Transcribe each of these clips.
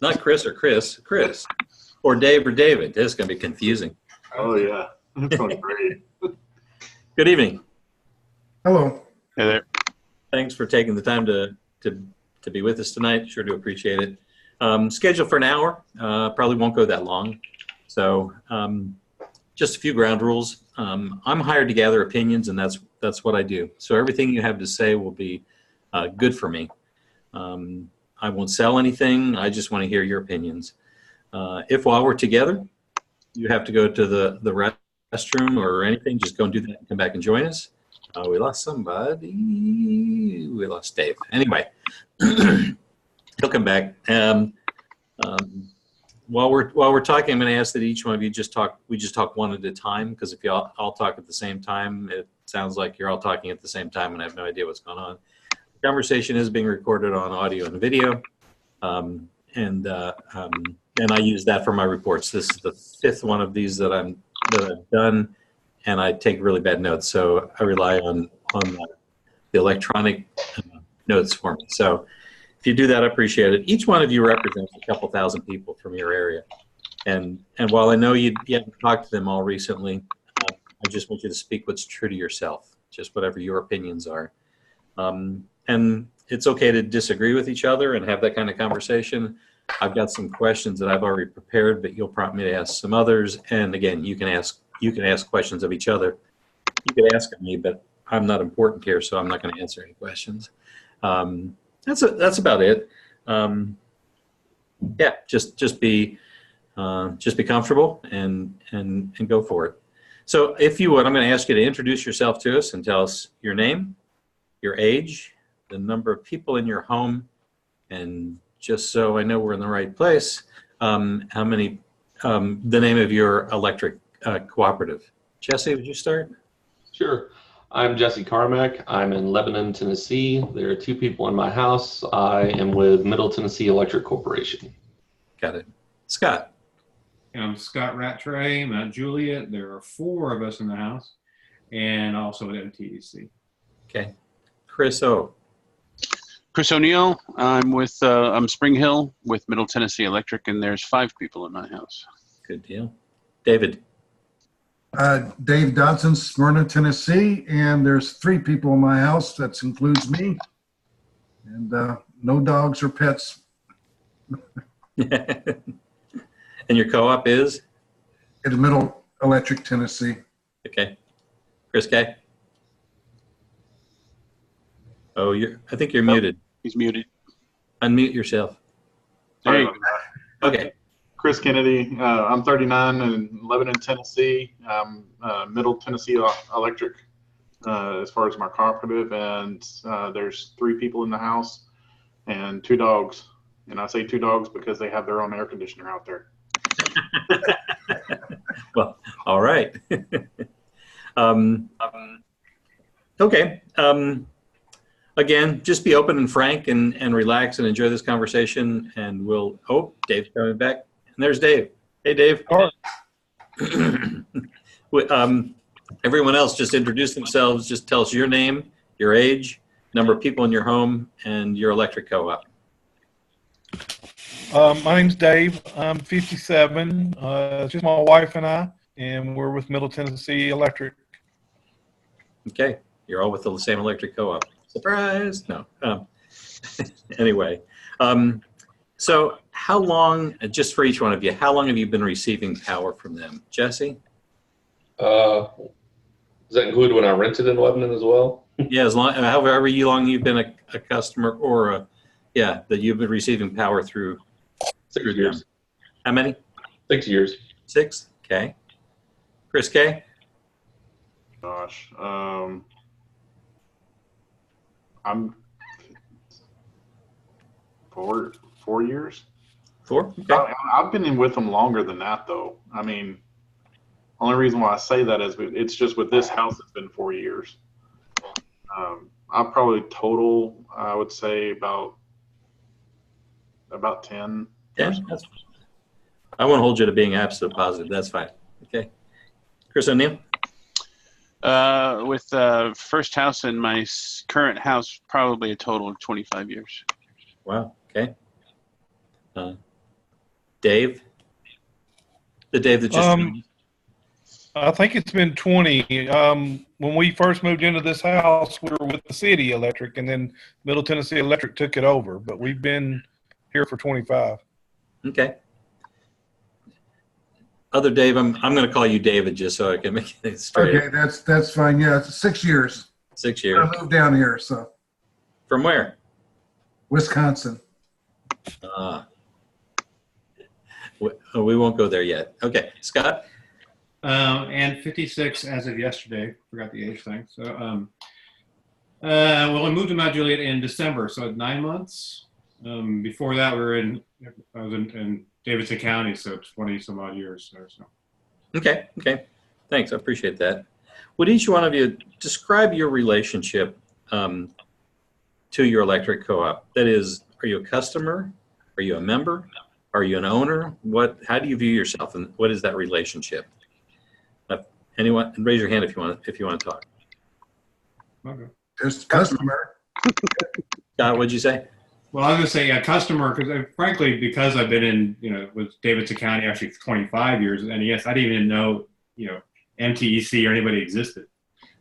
Not Chris or Chris. Or Dave or David. This is going to be confusing. Oh, yeah. That's going great. Good evening. Hello. Hey there. Thanks for taking the time to be with us tonight. Sure do appreciate it. Scheduled for an hour. Probably won't go that long. So just a few ground rules. I'm hired to gather opinions, and that's what I do. So everything you have to say will be good for me. I won't sell anything. I just want to hear your opinions. If while we're together, you have to go to the restroom or anything, just go and do that and come back and join us. We lost somebody. We lost Dave. Anyway, he'll come back. While we're talking, I'm going to ask that each one of you we just talk one at a time, because if you all talk at the same time, it sounds like you're all talking at the same time and I have no idea what's going on. The conversation is being recorded on audio and video, and I use that for my reports. This is the fifth one of these that I've done, and I take really bad notes, so I rely on the electronic notes for me. So if you do that, I appreciate it. Each one of you represents a couple thousand people from your area, and while I know you haven't talked to them all recently, I just want you to speak what's true to yourself, just whatever your opinions are. And it's okay to disagree with each other and have that kind of conversation. I've got some questions that I've already prepared, but you'll prompt me to ask some others. And again, you can ask questions of each other. You can ask of me, but I'm not important here, so I'm not going to answer any questions. That's about it. Yeah, just be comfortable and go for it. So if you would, I'm going to ask you to introduce yourself to us and tell us your name, your age, the number of people in your home, and just so I know we're in the right place, the name of your electric cooperative. Jesse, would you start? Sure. I'm Jesse Carmack. I'm in Lebanon, Tennessee. There are 2 people in my house. I am with Middle Tennessee Electric Corporation. Got it. Scott. I'm Scott Rattray, Mount Juliet. There are 4 of us in the house, and also at MTDC. Okay. Chris O. Chris O'Neill. I'm Spring Hill with Middle Tennessee Electric, and there's 5 people in my house. Good deal. David. Dave Dodson, Smyrna, Tennessee, and there's 3 people in my house. That includes me, and no dogs or pets. And your co-op is? It's Middle Electric, Tennessee. Okay. Chris K. Oh, I think you're muted. He's muted. Unmute yourself. There you go. Okay. Chris Kennedy. I'm 39 in Lebanon, Tennessee. Middle Tennessee Electric as far as my cooperative, and there's 3 people in the house and 2 dogs. And I say 2 dogs because they have their own air conditioner out there. Well, all right. Okay. Again, just be open and frank and relax and enjoy this conversation. And Dave's coming back. And there's Dave. Hey, Dave. Everyone else just introduce themselves. Just tell us your name, your age, number of people in your home, and your electric co-op. My name's Dave. I'm 57. It's just my wife and I, and we're with Middle Tennessee Electric. Okay. You're all with the same electric co-op. Surprise! No. Anyway, so how long, just for each one of you, how long have you been receiving power from them? Jesse? Does that include when I rented in Lebanon as well? Yeah, however long you've been a customer, or that you've been receiving power through 6 years. them. How many? 6 years. 6? Okay. Chris K? Gosh. I'm 4 years. 4? Okay. I've been in with them longer than that, though. I mean, only reason why I say that is it's just with this house, it's been 4 years. I'll probably total, I would say about 10. Yeah, that's fine. I won't hold you to being absolute positive. That's fine. Okay. Chris O'Neill? With first house and my current house, probably a total of 25 years. Wow. Okay. Dave? The Dave that just joined? I think it's been 20. When we first moved into this house, we were with the city electric, and then Middle Tennessee Electric took it over. But we've been here for 25. Okay. Other Dave, I'm going to call you David just so I can make it straight. Okay, that's fine. Yeah, it's 6 years. 6 years. I moved down here, so From where? Wisconsin. We won't go there yet. Okay, Scott? And 56 as of yesterday. Forgot the age thing. So, well, I moved to Mount Juliet in December, so 9 months. Before that, I was in Davidson County, so 20 some odd years or so. Okay. Thanks. I appreciate that. Would each one of you describe your relationship to your electric co-op? That is, are you a customer? Are you a member? Are you an owner? How do you view yourself, and what is that relationship? Anyone, raise your hand if you want to talk. Okay. Just customer. Scott, what'd you say? Well, I was going to say, yeah, customer, because frankly, because I've been in, with Davidson County actually 25 years, and yes, I didn't even know, MTEC or anybody existed.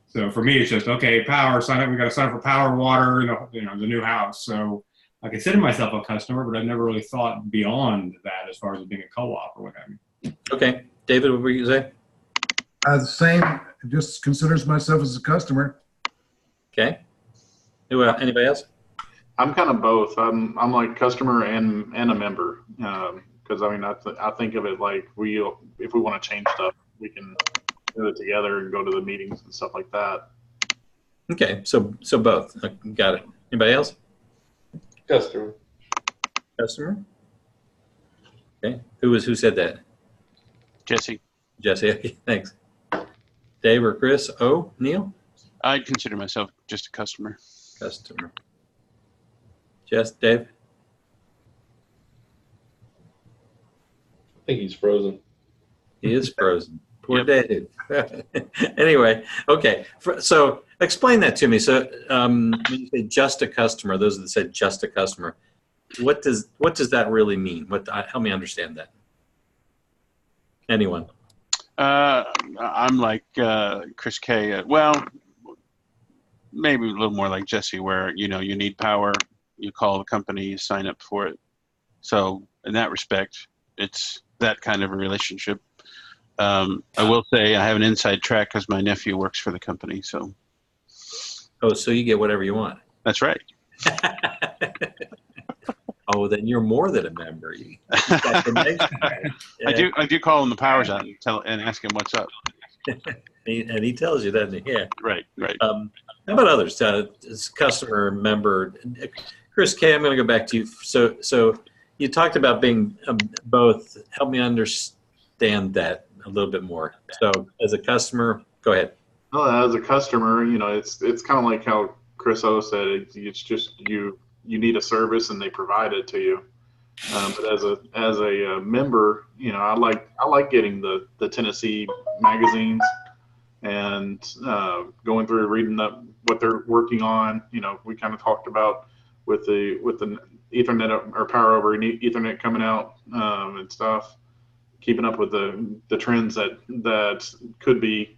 So for me, it's just, okay, power, sign up. We got to sign up for power, water, the new house. So I consider myself a customer, but I've never really thought beyond that as far as being a co-op or what have you. Okay. David, what were you going to say? The same. Just considers myself as a customer. Okay. Anybody else? I'm kind of both. I'm like customer and a member. Because I think of it like if we want to change stuff, we can do it together and go to the meetings and stuff like that. Okay. So both. Got it. Anybody else? Customer. Okay. Who said that? Jesse, Jesse. Okay, thanks. Dave or Chris? Neil? I'd consider myself just a customer. Customer. Dave? I think he's frozen. He is frozen. Poor Dave. Anyway, okay. So explain that to me. So when you say just a customer, those that said just a customer, what does that really mean? Help me understand that. Anyone? I'm like Chris K. Well, maybe a little more like Jesse, where you need power, you call the company, you sign up for it. So in that respect, it's that kind of a relationship. I will say I have an inside track because my nephew works for the company. So. Oh, so you get whatever you want. That's right. Oh, then you're more than a member. You got the next guy. Yeah. I do call him the power's out and ask him what's up. And he tells you, doesn't he? Yeah. Right. How about others? As customer, member, Chris K. I'm going to go back to you. So you talked about being both. Help me understand that a little bit more. So as a customer, go ahead. Well, as a customer, it's kind of like how Chris O said. It's just you need a service and they provide it to you. But as a member, I like getting the Tennessee magazines and going through reading what they're working on. We kind of talked about with the Ethernet or power over Ethernet coming out and stuff, keeping up with the trends that could be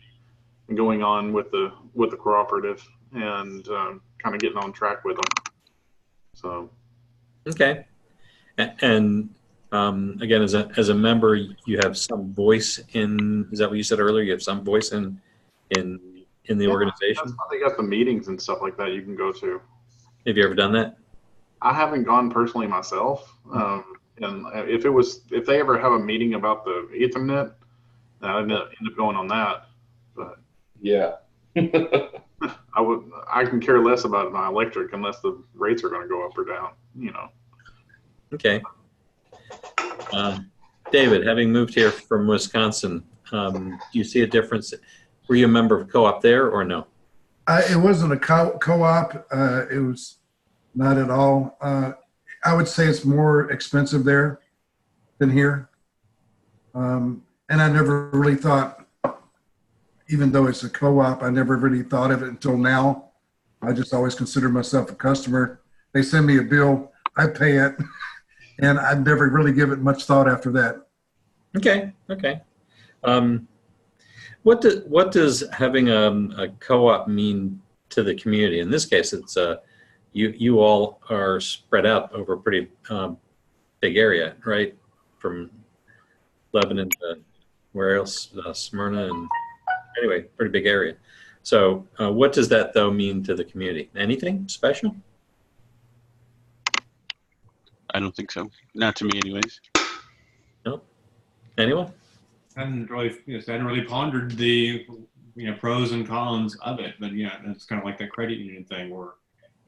going on with the cooperative and kind of getting on track with them. So. Okay. And again, as a member, you have some voice in. Is that what you said earlier? You have some voice in the organization. That's why they got the meetings and stuff like that you can go to. Have you ever done that? I haven't gone personally myself. And if they ever have a meeting about the Ethernet, I'd end up going on that. But Yeah. I can care less about my electric unless the rates are going to go up or down. Okay. David, having moved here from Wisconsin, do you see a difference? Were you a member of co-op there or no? It wasn't a co-op. It was not at all. I would say it's more expensive there than here. And I never really thought, even though it's a co-op, I never really thought of it until now. I just always considered myself a customer. They send me a bill, I pay it, And I've never really given it much thought after that. Okay. Okay. What does having a co-op mean to the community? In this case, it's you all are spread out over a pretty big area, right? From Lebanon to where else? Smyrna, and anyway, pretty big area. So, what does that though mean to the community? Anything special? I don't think so. Not to me, anyways. No. Anyone? I hadn't really pondered the pros and cons of it, but yeah, it's kind of like that credit union thing where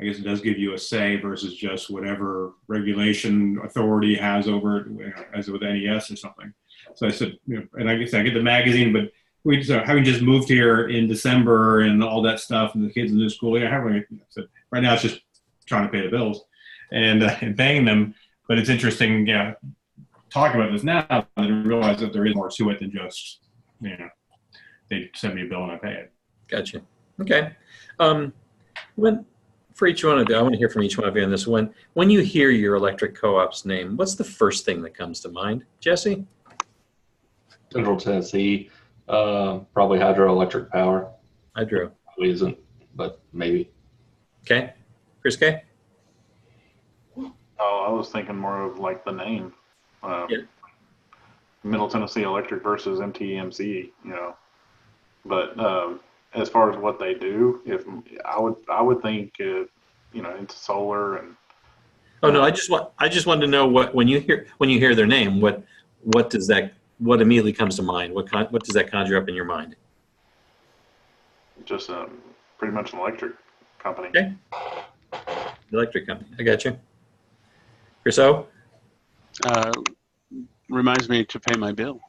I guess it does give you a say versus just whatever regulation authority has over it, as with NES or something. So I said, and I guess I get the magazine, but having just moved here in December and all that stuff, and the kids in the school, so right now it's just trying to pay the bills and paying them. But it's interesting, talking about this now, and I realize that there is more to it than just, they send me a bill and I pay it. Gotcha. Okay. For each one of you, I want to hear from each one of you on this one. When you hear your electric co-op's name, what's the first thing that comes to mind? Jesse? Central Tennessee, probably hydroelectric power. Hydro. Probably isn't, but maybe. Okay. Chris K? Oh, I was thinking more of like the name. Yeah. Middle Tennessee Electric versus MTEMC, But as far as what they do, if I would think, into solar and. Oh no, I just wanted to know when you hear their name, what immediately comes to mind? What does that conjure up in your mind? Just pretty much an electric company. Okay. Electric company. I got you. Chris O? Reminds me to pay my bill.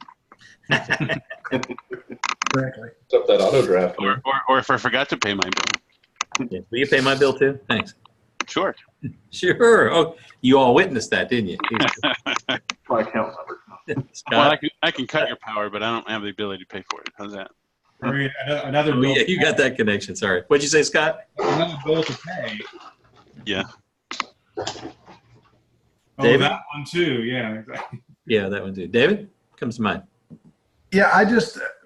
Exactly. Except that auto draft. Or if I forgot to pay my bill. Yeah. Will you pay my bill too? Thanks. Sure. Sure. Oh, you all witnessed that, didn't you? My account number. Well, I can cut your power, but I don't have the ability to pay for it. How's that? Another Oh, bill. yeah, you got that connection. Sorry. What'd you say, Scott? Another bill to pay. Yeah. Oh, David? that one too. Yeah, exactly. Yeah, that one too. David? Comes to mind. Yeah,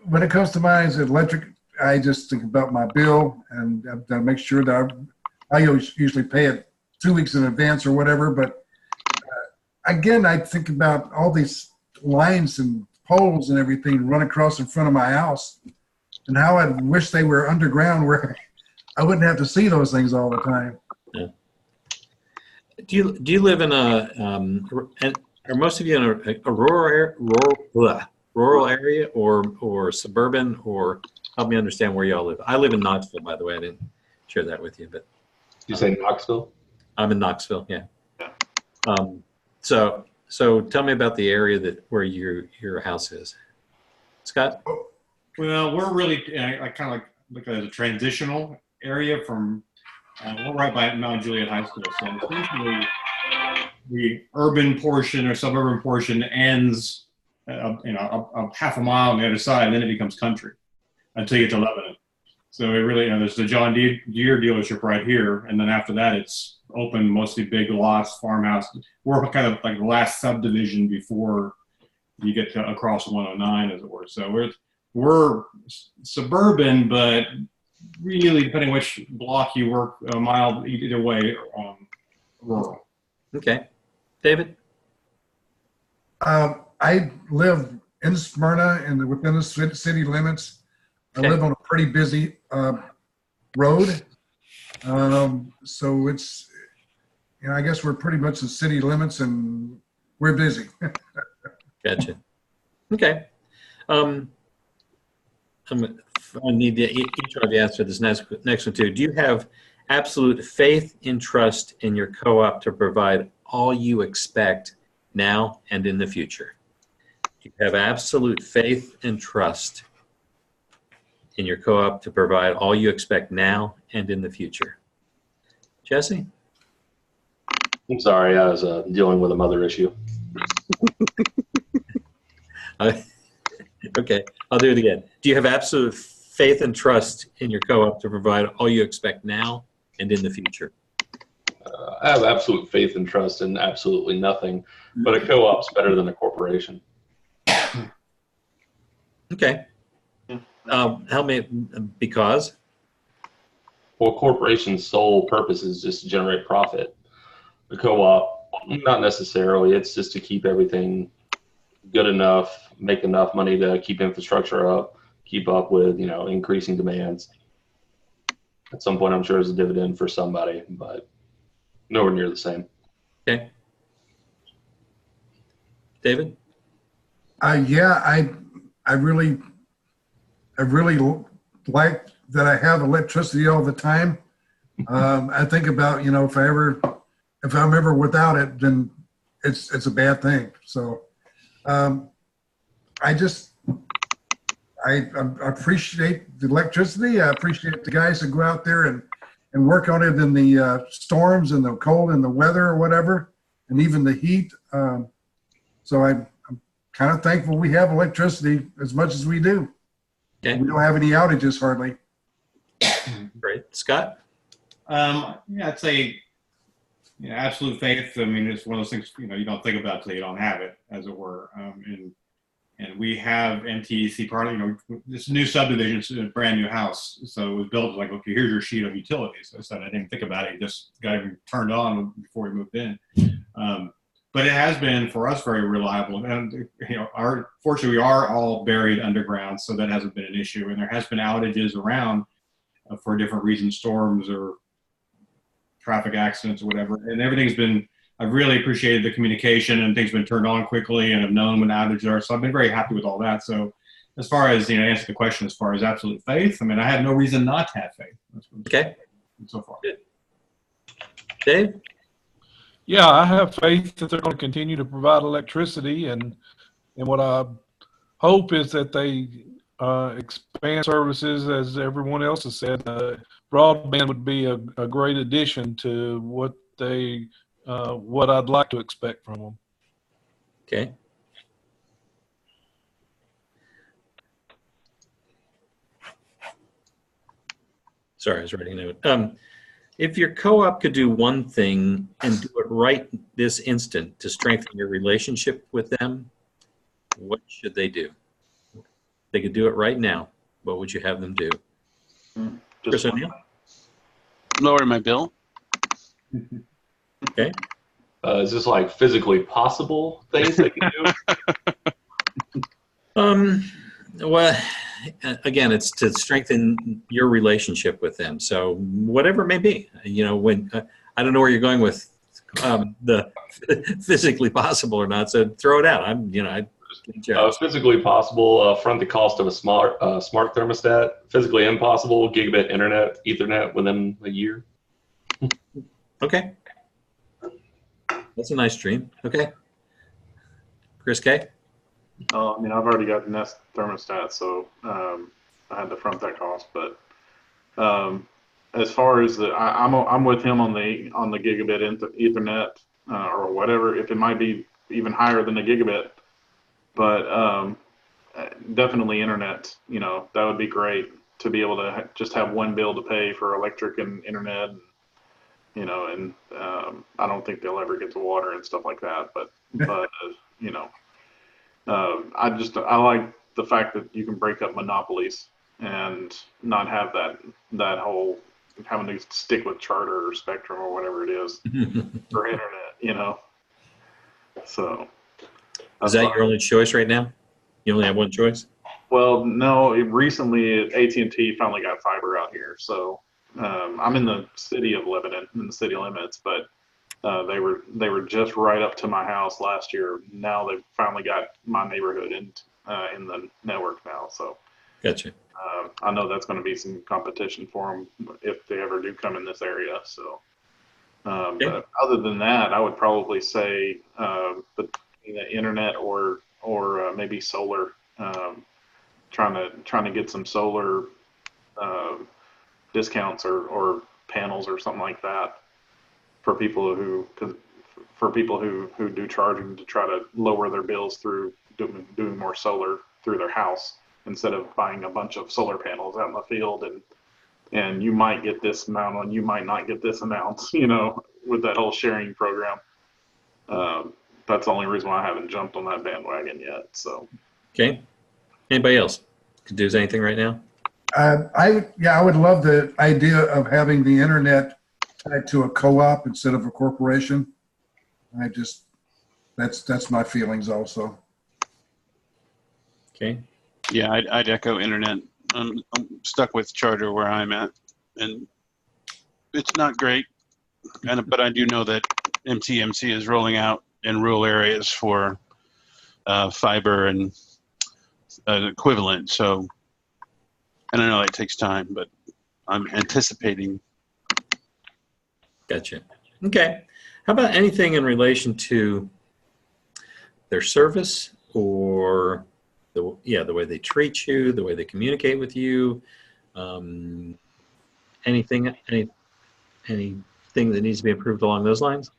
when it comes to mine as electric, I just think about my bill and I've got to make sure that I usually pay it 2 weeks in advance or whatever. But again, I think about all these lines and poles and everything run across in front of my house and how I wish they were underground where I wouldn't have to see those things all the time. Yeah. Do you live in are most of you in a rural area or suburban, or help me understand where y'all live? I live in Knoxville, by the way. I didn't share that with you, but You say Knoxville? I'm in Knoxville. Yeah. So tell me about the area where your house is, Scott. Well, we're really I kind of like look at it as a transitional area from. We're right by Mount Juliet High School, so essentially the urban portion or suburban portion ends, a half a mile on the other side, and then it becomes country until you get to Lebanon. So it really, there's the John Deere dealership right here, and then after that, it's open, mostly big lots, farmhouse. We're kind of like the last subdivision before you get to across 109, as it were. So we're suburban, but really, depending which block you work, a mile either way, rural. Okay. David? I live in Smyrna and within the city limits. I Okay. live on a pretty busy road. So it's, I guess we're pretty much the city limits and we're busy. Gotcha. Okay. I need each one of you to answer this next one too. Do you have absolute faith and trust in your co-op to provide all you expect now and in the future? You have absolute faith and trust in your co-op to provide all you expect now and in the future. Jesse? I'm sorry, I was dealing with a mother issue. Okay, I'll do it again. Do you have absolute faith and trust in your co-op to provide all you expect now and in the future? I have absolute faith and trust in absolutely nothing, but a co-op's better than a corporation. Okay. Yeah. Help me, because? Well, a corporation's sole purpose is just to generate profit. The co-op, not necessarily. It's just to keep everything good enough, make enough money to keep infrastructure up, keep up with, increasing demands. At some point, I'm sure there's a dividend for somebody, but nowhere near the same. Okay. David? Yeah, I really like that I have electricity all the time. I think about, if I'm ever without it, then it's a bad thing. So, I appreciate the electricity. I appreciate the guys that go out there and work on it in the storms and the cold and the weather or whatever, and even the heat. So I'm kind of thankful we have electricity as much as we do. Okay. We don't have any outages hardly. Great. Scott? Yeah, I'd say absolute faith. I mean, it's one of those things, you don't think about till you don't have it, as it were. And we have MTEC part of, this new subdivision, it's a brand new house. So it was built like, okay, here's your sheet of utilities. I said, I didn't think about it. Just got everything turned on before we moved in. But it has been for us very reliable. And, fortunately we are all buried underground, so that hasn't been an issue. And there has been outages around for different reasons, storms or traffic accidents or whatever. And everything's been, I've really appreciated the communication, and things have been turned on quickly, and I've known when outages are. So I've been very happy with all that. So as far as, answer the question, as far as absolute faith, I mean, I have no reason not to have faith. Okay. So far. Good. Dave? Yeah, I have faith that they're going to continue to provide electricity, and what I hope is that they expand services, as everyone else has said. Broadband would be a great addition to what I'd like to expect from them. Okay. Sorry, I was writing a note. If your co-op could do one thing and do it right this instant to strengthen your relationship with them, what should they do? They could do it right now. What would you have them do? Chris O'Neill? Lower my bill. Okay. Is this like physically possible things they can do? Well, again, it's to strengthen your relationship with them. So whatever it may be, when I don't know where you're going with the physically possible or not. So throw it out. Physically possible, front the cost of a smart thermostat. Physically impossible, gigabit internet, Ethernet within a year. Okay. That's a nice dream. Okay. Chris K? I've already got the Nest thermostat, so I had to front that cost. But as far as I'm with him on the gigabit Ethernet or whatever. If it might be even higher than a gigabit, but definitely internet. That would be great to be able to just have one bill to pay for electric and internet. And I don't think they'll ever get to water and stuff like that. But I like the fact that you can break up monopolies and not have that whole having to stick with Charter or Spectrum or whatever it is for internet, So. Is that your only choice right now? You only have one choice? Well, no. Recently, AT&T finally got fiber out here, so I'm in the city of Lebanon, in the city limits, but they were just right up to my house last year. Now they've finally got my neighborhood in the network now. So Gotcha. I know that's going to be some competition for them if they ever do come in this area. So, but other than that, I would probably say the internet or maybe solar. Trying to get some solar discounts or panels or something like that for people who do charging to try to lower their bills through doing more solar through their house instead of buying a bunch of solar panels out in the field and you might get this amount and you might not get this amount, with that whole sharing program. That's the only reason why I haven't jumped on that bandwagon yet. So, Okay. Anybody else could do anything right now? I would love the idea of having the internet tied to a co-op instead of a corporation. That's my feelings also. Okay. Yeah, I'd echo internet. I'm stuck with Charter where I'm at, and it's not great. But I do know that MTMC is rolling out in rural areas for fiber and equivalent. So, and I know it takes time, but I'm anticipating. Gotcha. Okay. How about anything in relation to their service or the way they treat you, the way they communicate with you? Anything that needs to be improved along those lines?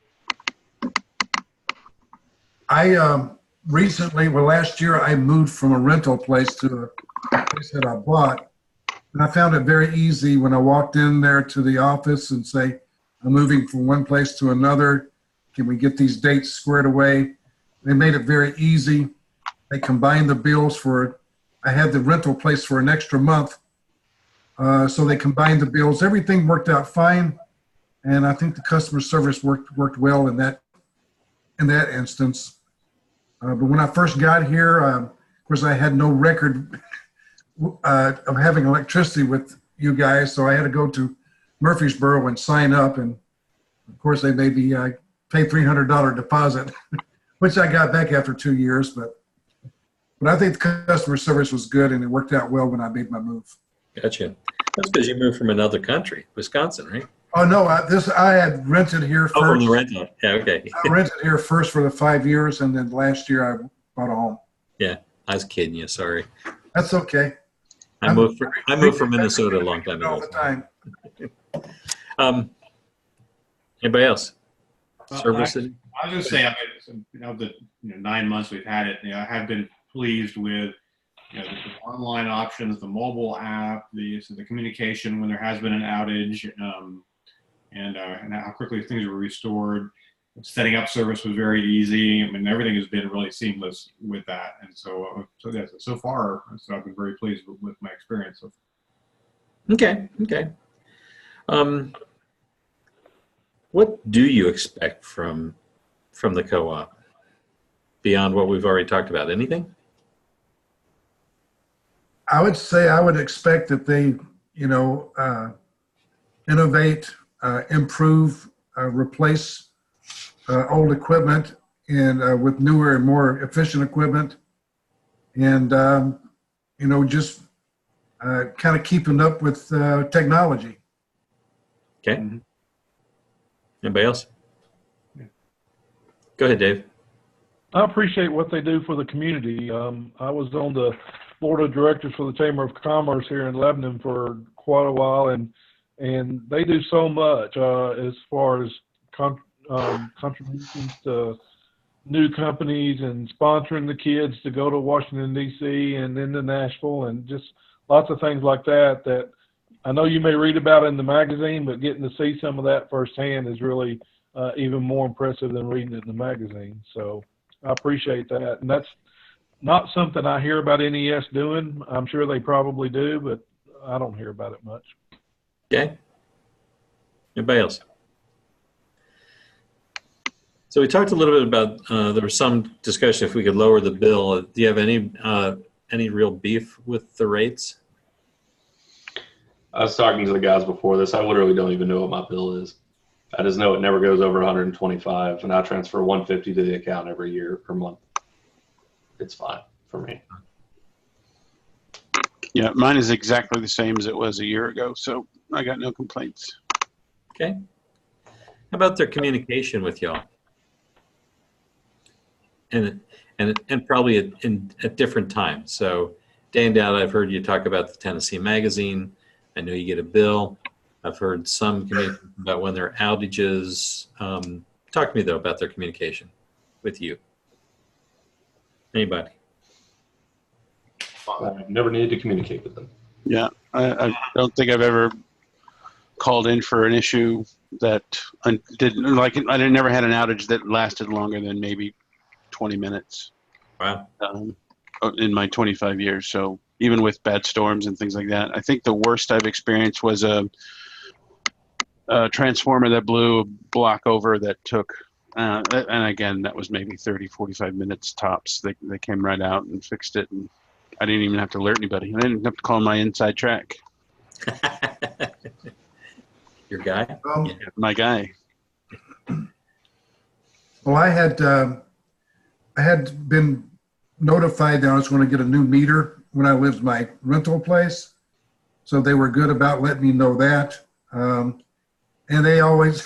I recently, last year, I moved from a rental place to a place that I bought. And I found it very easy when I walked in there to the office and say, I'm moving from one place to another. Can we get these dates squared away? They made it very easy. They combined the bills I had the rental place for an extra month. So they combined the bills. Everything worked out fine. And I think the customer service worked well in that instance. But when I first got here, of course, I had no record of having electricity with you guys, so I had to go to Murfreesboro and sign up. And of course, they made me pay $300 deposit, which I got back after 2 years. But I think the customer service was good, and it worked out well when I made my move. Gotcha. That's because you moved from another country, Wisconsin, right? Oh no, I had rented here first. Oh, from the rental. Yeah, okay. I rented here first for the 5 years, and then last year I bought a home. Yeah, I was kidding you. Sorry. That's okay. I moved from Minnesota a long time All ago. the time. Anybody else? Well, Services? I was just saying, of the 9 months we've had it, I have been pleased with the online options, the mobile app, the communication when there has been an outage, and how quickly things were restored. Setting up service was very easy. I mean, everything has been really seamless with that, and so far, I've been very pleased with my experience. Okay. What do you expect from the co-op beyond what we've already talked about? Anything? I would say I would expect that they, innovate, improve, replace old equipment and with newer and more efficient equipment, and just kind of keeping up with technology. Okay. Mm-hmm. Anybody else? Go ahead, Dave. I appreciate what they do for the community. I was on the board of directors for the Chamber of Commerce here in Lebanon for quite a while, and they do so much as far as contributions to new companies and sponsoring the kids to go to Washington, D.C. and then to Nashville, and just lots of things like that I know you may read about in the magazine, but getting to see some of that firsthand is really even more impressive than reading it in the magazine. So I appreciate that. And that's not something I hear about NES doing. I'm sure they probably do, but I don't hear about it much. Okay. Anybody else? So we talked a little bit about there was some discussion if we could lower the bill. Do you have any real beef with the rates? I was talking to the guys before this. I literally don't even know what my bill is. I just know it never goes over 125, and I transfer 150 to the account every year per month. It's fine for me. Yeah, mine is exactly the same as it was a year ago, so I got no complaints. Okay. How about their communication with y'all? And probably at different times. So day in, day out, I've heard you talk about the Tennessee Magazine. I know you get a bill. I've heard some communication about when there are outages. Talk to me, though, about their communication with you. Anybody? I've never needed to communicate with them. Yeah, I don't think I've ever called in for an issue that I never had an outage that lasted longer than maybe 20 minutes Wow. in my 25 years. So even with bad storms and things like that, I think the worst I've experienced was a transformer that blew a block over that took, and again, that was maybe 30, 45 minutes tops. They came right out and fixed it, and I didn't even have to alert anybody. I didn't have to call my inside track. Your guy? Um, My guy. Well, I had been notified that I was going to get a new meter when I lived my rental place. So they were good about letting me know that. And they always,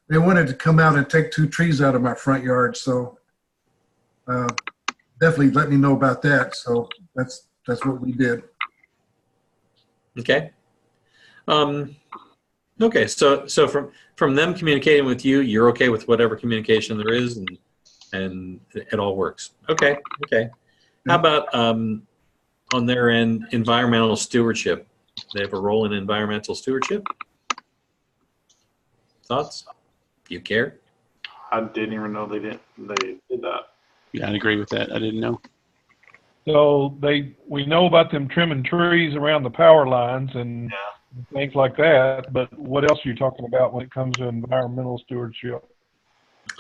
they wanted to come out and take 2 trees out of my front yard. So definitely let me know about that. So that's what we did. Okay. Okay. So from them communicating with you, you're okay with whatever communication there is, and it all works. Okay. Okay. How about on their end, environmental stewardship? They have a role in environmental stewardship. Thoughts? You care? I didn't even know they did that. Yeah, I'd agree with that. I didn't know. So we know about them trimming trees around the power lines and things like that, but what else are you talking about when it comes to environmental stewardship?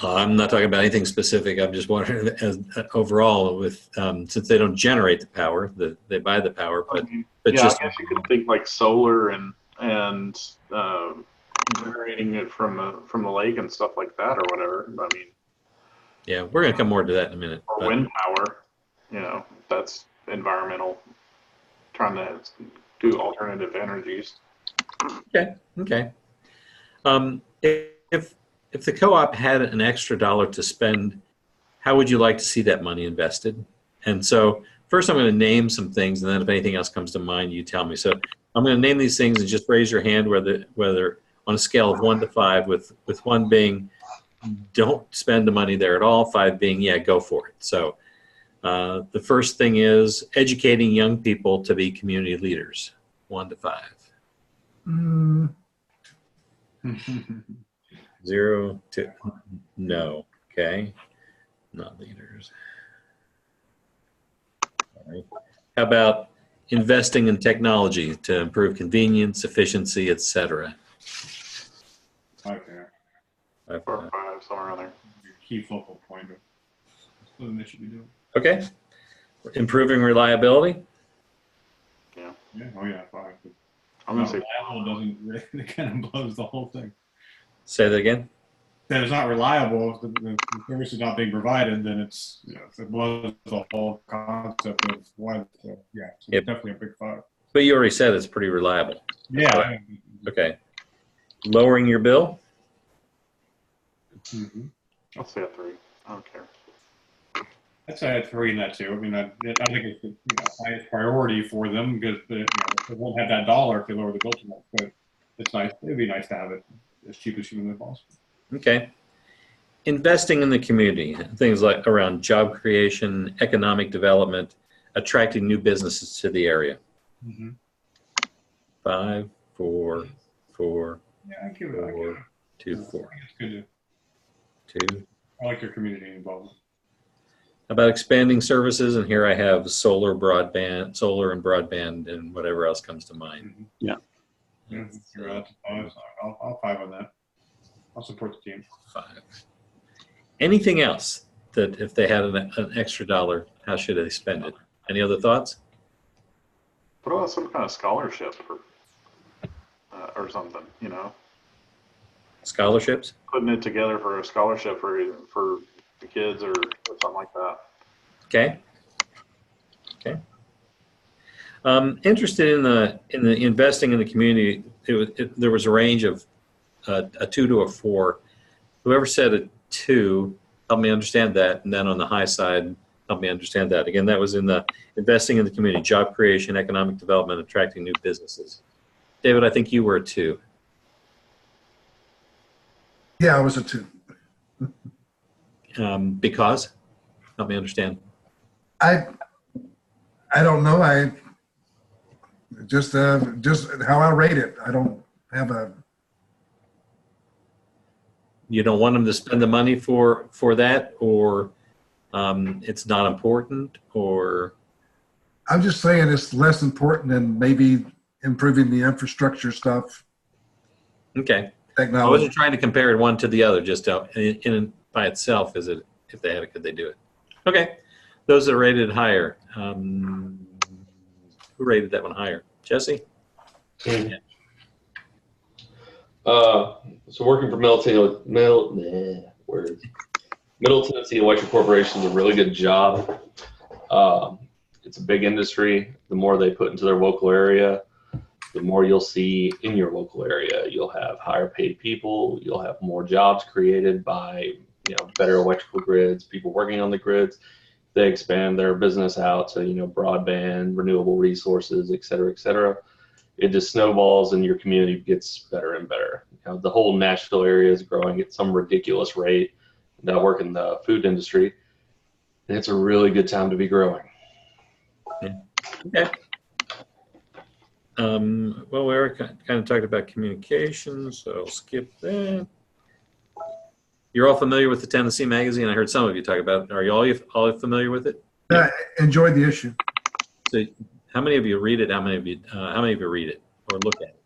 I'm not talking about anything specific. I'm just wondering, as overall, with since they don't generate the power, they buy the power, but Yeah, just I guess you could think like solar and generating it from the lake and stuff like that or whatever. I mean, yeah, we're gonna come more to that in a minute. or but- wind power, that's environmental, trying to do alternative energies. Okay. Okay. If the co-op had an extra dollar to spend, how would you like to see that money invested? And so first I'm going to name some things, and then if anything else comes to mind, you tell me. So I'm going to name these things and just raise your hand whether on a scale of 1 to 5, with 1 being don't spend the money there at all, 5 being yeah, go for it. So the first thing is educating young people to be community leaders, 1 to 5. 0 to no. Okay. Not leaders. All right. How about investing in technology to improve convenience, efficiency, etc.? Okay. 4 or 5, somewhere around there. Key focal point of something they should be doing. Okay. Improving reliability. Yeah. Oh yeah. 5. I'm gonna say Reliable doesn't really, it kind of blows the whole thing. Say that again. That it's not reliable. If the service is not being provided, then it's it blows the whole concept of why. So, yeah. So Yep. definitely a big 5. But you already said it's pretty reliable. Yeah. Okay. Lowering your bill. Mm-hmm. I'll say a 3. I don't care. I'd say I had 3 in that too. I mean, I think it's the highest priority for them because they won't have that dollar if they lower the bill too much. But it's nice. It'd be nice to have it as cheap as humanly possible. Okay. Investing in the community, things like around job creation, economic development, attracting new businesses to the area. Mm-hmm. 5, 4, 4, Yeah, I give it. 2, 4, I think it's good 2. I like your community involvement. How about expanding services? And here I have solar and broadband, and whatever else comes to mind. Mm-hmm. Yeah. Yeah, you're out to 5. So I'll 5 on that. I'll support the team. 5. Anything else that if they had an extra dollar, how should they spend it? Any other thoughts? What about some kind of scholarship or something? Scholarships? Putting it together for a scholarship for the kids or something like that. Okay. Okay. Interested in the investing in the community. There was a range of a 2 to a 4. Whoever said a 2, help me understand that, and then on the high side, help me understand that. Again, that was in the investing in the community, job creation, economic development, attracting new businesses. David, I think you were a 2. Yeah, I was a 2. Because? Help me understand. I don't know. I just how I rate it. I don't have a you don't want them to spend the money for that, or it's not important, or I'm just saying it's less important than maybe improving the infrastructure stuff, okay. I technology. wasn't trying to compare it one to the other, just in by itself. Is it, if they had it, could they do it? Okay. Those that are rated higher. Who rated that one higher? Jesse? So working for Middle Tennessee Electric Corporation is a really good job. It's a big industry. The more they put into their local area, the more you'll see in your local area. You'll have higher paid people. You'll have more jobs created by, better electrical grids, people working on the grids. They expand their business out to, broadband, renewable resources, et cetera, et cetera. It just snowballs and your community gets better and better. The whole Nashville area is growing at some ridiculous rate. And I work in the food industry, and it's a really good time to be growing. Okay. Well, Eric kind of talked about communications, so I'll skip that. You're all familiar with the Tennessee Magazine. I heard some of you talk about it. Are you all familiar with it? I enjoyed the issue. So, how many of you read it? How many of you read it or look at it?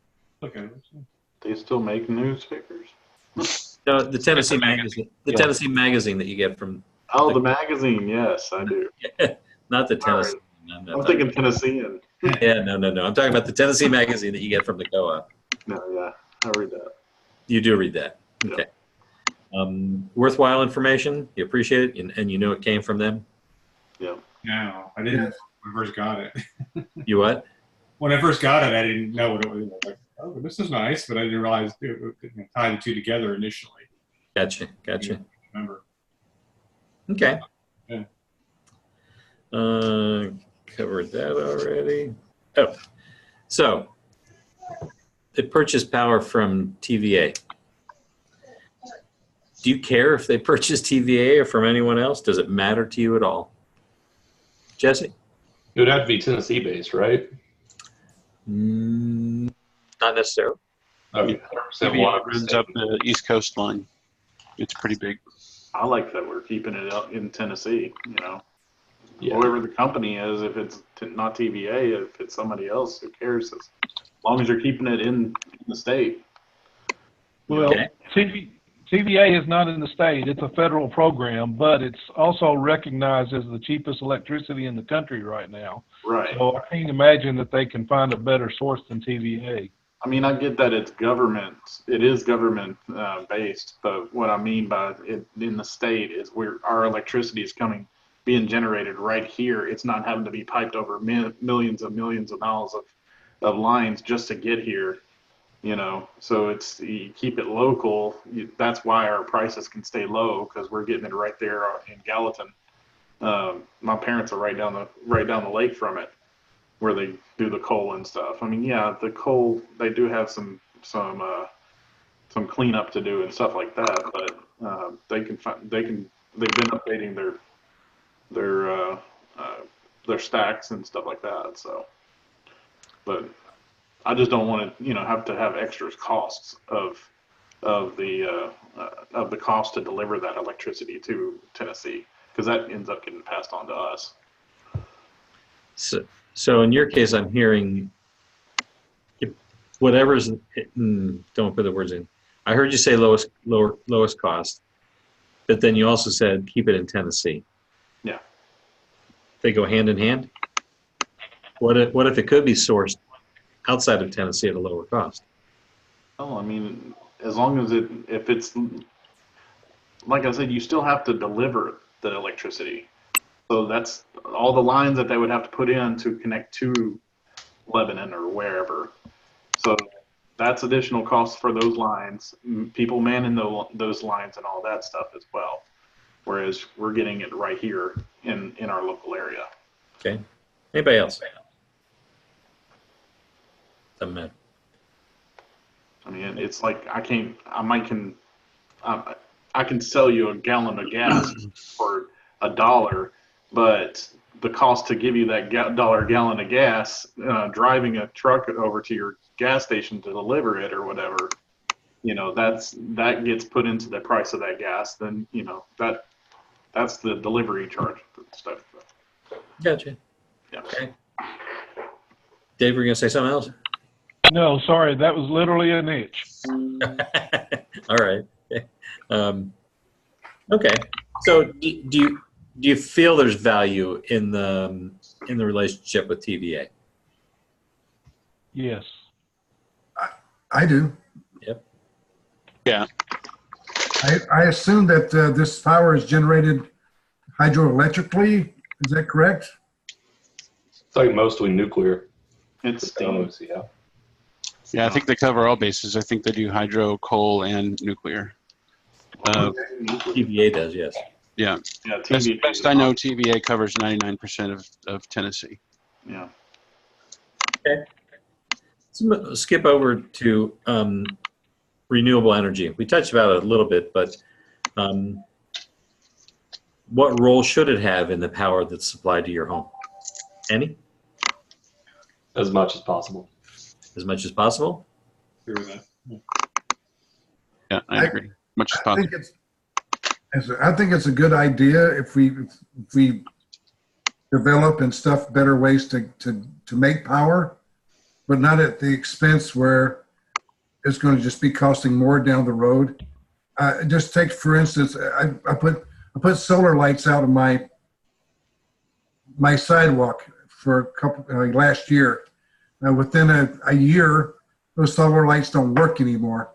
Okay. They still make newspapers? No, the Tennessee Magazine. The Tennessee Magazine that you get from. Oh, the magazine. Yes, I do. Not the Tennessee. Right. I'm thinking Tennessean. Yeah, no. I'm talking about the Tennessee Magazine that you get from the co-op. No, yeah, I read that. You do read that. Okay. Worthwhile information. You appreciate it, and you know it came from them. Yeah. No, I didn't Yes. when I first got it. You what? When I first got it, I didn't know what it was. I was like, oh, this is nice, but I didn't realize it tie the two together initially. Gotcha. Remember? Okay. Yeah. Covered that already. Oh, so they purchased power from TVA. Do you care if they purchase TVA or from anyone else? Does it matter to you at all? Jesse? It would have to be Tennessee based, right? Not necessarily. Okay. Maybe it runs up the East Coast line. It's pretty big. I like that we're keeping it up in Tennessee, Yeah. Whoever the company is, if it's not TVA, if it's somebody else, who cares? As long as you're keeping it in the state. Well, Okay. TVA is not in the state. It's a federal program, but it's also recognized as the cheapest electricity in the country right now. Right. So I can't imagine that they can find a better source than TVA. I mean, I get that it is government based, but what I mean by it in the state is where our electricity is being generated right here. It's not having to be piped over millions of miles of lines just to get here. So you keep it local. That's why our prices can stay low, because we're getting it right there in Gallatin. My parents are right down the lake from it, where they do the coal and stuff. I mean, yeah, the coal, they do have some cleanup to do and stuff like that, but they've been updating their stacks and stuff like that. So, but I just don't want to, have to have extra costs of the cost to deliver that electricity to Tennessee, because that ends up getting passed on to us. So in your case, I'm hearing whatever's, don't put the words in. I heard you say lowest cost, but then you also said keep it in Tennessee. Yeah. They go hand in hand. What if it could be sourced outside of Tennessee at a lower cost? Oh, I mean, as long as if it's, like I said, you still have to deliver the electricity. So that's all the lines that they would have to put in to connect to Lebanon or wherever. So that's additional costs for those lines, people manning those lines and all that stuff as well. Whereas we're getting it right here in our local area. Okay. Anybody else? Doesn't matter. I mean, it's like I can sell you a gallon of gas for $1, but the cost to give you that dollar gallon of gas, driving a truck over to your gas station to deliver it or whatever, that gets put into the price of that gas. Then that's the delivery charge for the stuff. Gotcha. Yeah. Okay. Dave, were you gonna say something else? No, sorry, that was literally an itch. All right. Okay. So do you feel there's value in the relationship with TVA? Yes. I do. Yep. Yeah. I assume that this power is generated hydroelectrically. Is that correct? It's like mostly nuclear. It's steam. Yeah. Yeah, I think they cover all bases. I think they do hydro, coal, and nuclear. TVA does, yes. Yeah. Yeah, Best, TVA best I know, TVA covers 99% of Tennessee. Yeah. So skip over to renewable energy. We touched about it a little bit, but what role should it have in the power that's supplied to your home? Any? As much as possible. As much as possible? Agree with that. Yeah, I agree. Much as I possible. think it's a good idea if we develop and stuff better ways to make power, but not at the expense where it's going to just be costing more down the road. Just take, for instance, I put solar lights out on my sidewalk for a couple last year. Within a year, those solar lights don't work anymore.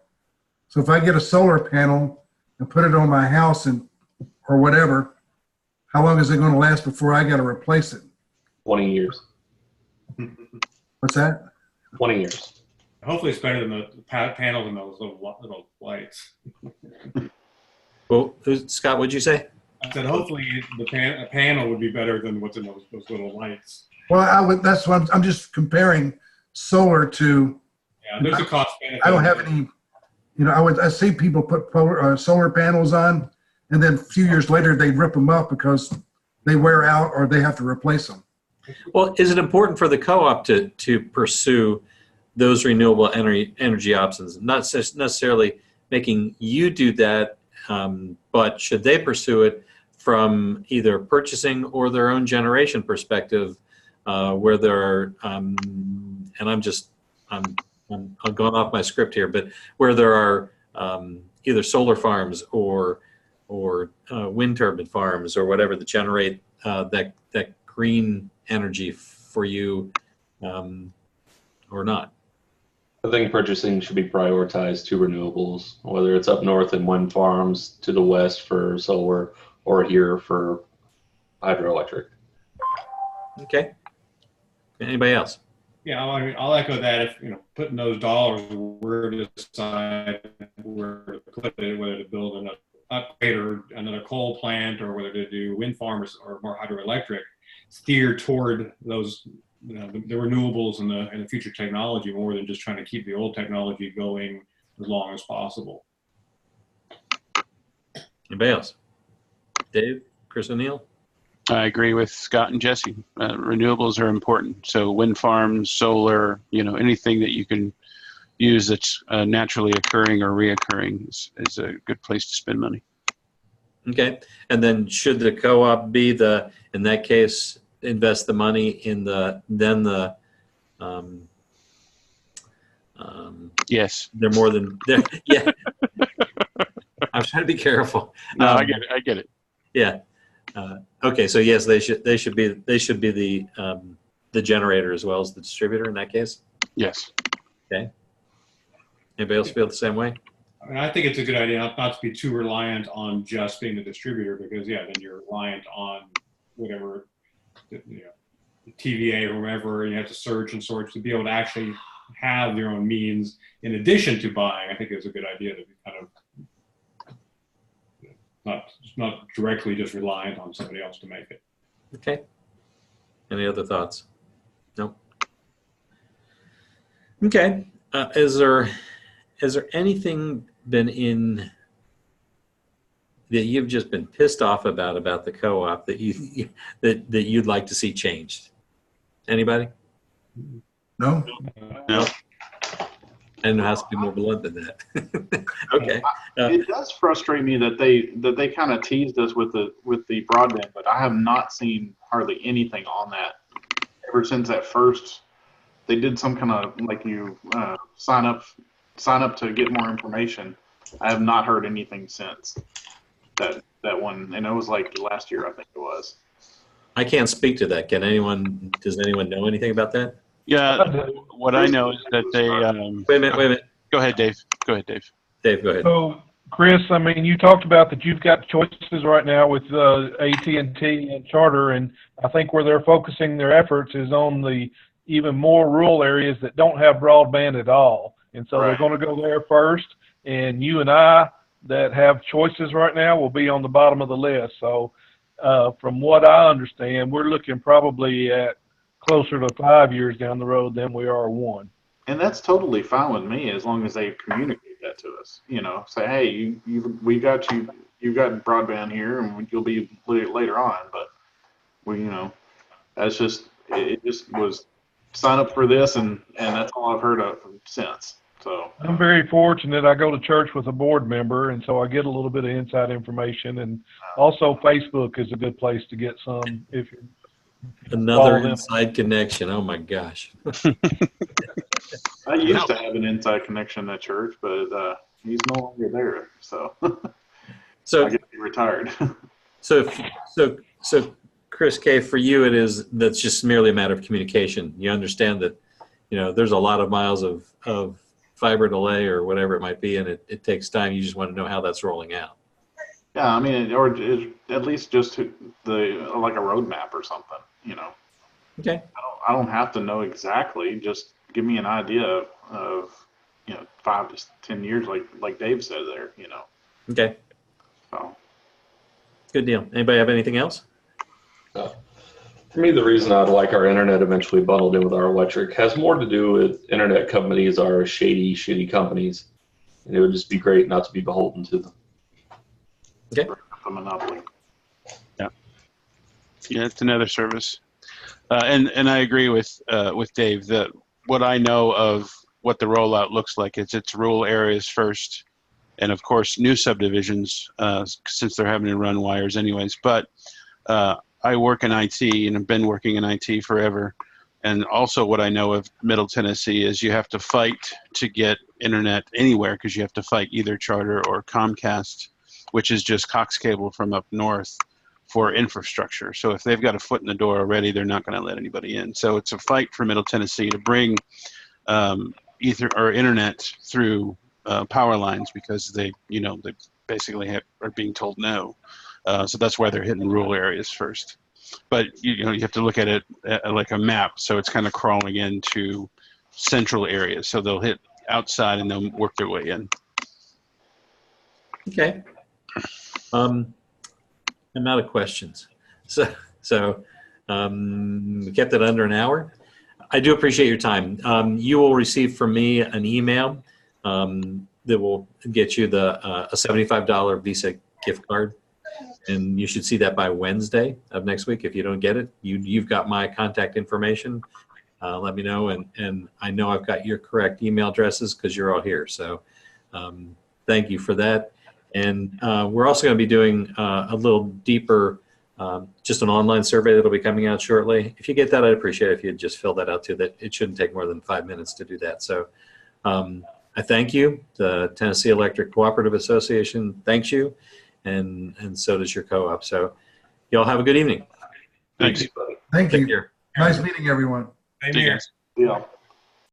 So if I get a solar panel and put it on my house or whatever, how long is it going to last before I got to replace it? 20 years. What's that? 20 years. Hopefully, it's better than the panels and those little lights. Well, Scott, what'd you say? I said hopefully the panel would be better than what's in those little lights. Well, that's what I'm just comparing solar to. Yeah, there's a cost benefit. I don't have any. I see people put solar panels on, and then a few years later they rip them up because they wear out or they have to replace them. Well, is it important for the co-op to pursue those renewable energy options? Not necessarily making you do that, but should they pursue it from either purchasing or their own generation perspective, where there are, and I'm going off my script here, but where there are either solar farms or wind turbine farms or whatever that generate that green energy for you, or not. I think purchasing should be prioritized to renewables, whether it's up north in wind farms, to the west for solar, or here for hydroelectric. Okay. Anybody else? Yeah, I mean, I'll echo that. If putting those dollars where to decide where to put it, whether to build an upgrade or another coal plant, or whether to do wind farms or more hydroelectric, steer toward those the renewables and the future technology more than just trying to keep the old technology going as long as possible. Anybody else? Dave, Chris O'Neill? I agree with Scott and Jesse. Renewables are important. So wind farms, solar, anything that you can use that's naturally occurring or reoccurring is a good place to spend money. Okay. And then should the co-op be in that case, invest the money in Yes. they're more than, yeah. I'm trying to be careful. No, I get it. I get it. Yeah. Okay. So yes, they should be the generator as well as the distributor in that case. Yes. Okay. Anybody else feel the same way? I mean, I think it's a good idea not to be too reliant on just being the distributor, because then you're reliant on whatever, the TVA or wherever, you have to search and sort to be able to actually have your own means in addition to buying. I think it's a good idea to be kind of not directly just reliant on somebody else to make it. Okay. Any other thoughts? No. Okay. Has there anything been in that you've just been pissed off about the co-op that you'd like to see changed? Anybody? No. No. And there has to be more blood than that. Okay. It does frustrate me that they kind of teased us with the broadband, but I have not seen hardly anything on that ever since at first. They did some kind of like you sign up to get more information. I have not heard anything since that one, and it was like last year, I think it was. I can't speak to that. Does anyone know anything about that? Yeah, what I know is that they. Wait a minute. Go ahead, Dave. Dave, go ahead. So, Chris, I mean, you talked about that you've got choices right now with AT&T and Charter, and I think where they're focusing their efforts is on the even more rural areas that don't have broadband at all. And so they're going to go there first, and you and I that have choices right now will be on the bottom of the list. So from what I understand, we're looking probably at closer to 5 years down the road than we are 1. And that's totally fine with me as long as they communicate that to us. You know, say, hey, you've got broadband here, and you'll be later on. But that's just it. Just was sign up for this, and that's all I've heard of since. So I'm very fortunate. I go to church with a board member, and so I get a little bit of inside information. And also, Facebook is a good place to get some if you're. Another inside connection. Oh my gosh. I used to have an inside connection at church, but he's no longer there. So I guess he retired. So Chris K, for you, that's just merely a matter of communication. You understand that, there's a lot of miles of fiber to lay or whatever it might be, and it takes time. You just want to know how that's rolling out. Yeah, I mean, or at least just like a roadmap or something, Okay. I don't have to know exactly. Just give me an idea of 5 to 10 years, like Dave said there, Okay. So. Good deal. Anybody have anything else? For me, the reason I'd like our internet eventually bundled in with our electric has more to do with internet companies are shady companies. And it would just be great not to be beholden to them. Okay. A monopoly. Yeah, it's another service. And I agree with Dave that what I know of what the rollout looks like is it's rural areas first, and of course new subdivisions since they're having to run wires anyways. But I work in IT and have been working in IT forever. And also what I know of Middle Tennessee is you have to fight to get internet anywhere because you have to fight either Charter or Comcast, which is just Cox Cable from up north for infrastructure. So if they've got a foot in the door already, they're not going to let anybody in. So it's a fight for Middle Tennessee to bring ether or internet through power lines because they basically are being told no. So that's why they're hitting rural areas first. But you have to look at it like a map. So it's kind of crawling into central areas. So they'll hit outside and they'll work their way in. Okay. I'm out of questions. So we kept it under an hour. I do appreciate your time. You will receive from me an email that will get you a $75 Visa gift card. And you should see that by Wednesday of next week. If you don't get it, you've got my contact information. Let me know. And I know I've got your correct email addresses because you're all here. So thank you for that. And we're also going to be doing a little deeper, just an online survey that'll be coming out shortly. If you get that, I'd appreciate it if you'd just fill that out too. That it shouldn't take more than 5 minutes to do that. So I thank you. The Tennessee Electric Cooperative Association thanks you. And so does your co-op. So y'all have a good evening. Thanks. Thank Take you. care. Nice meeting everyone. Same See you here. guys. Yeah.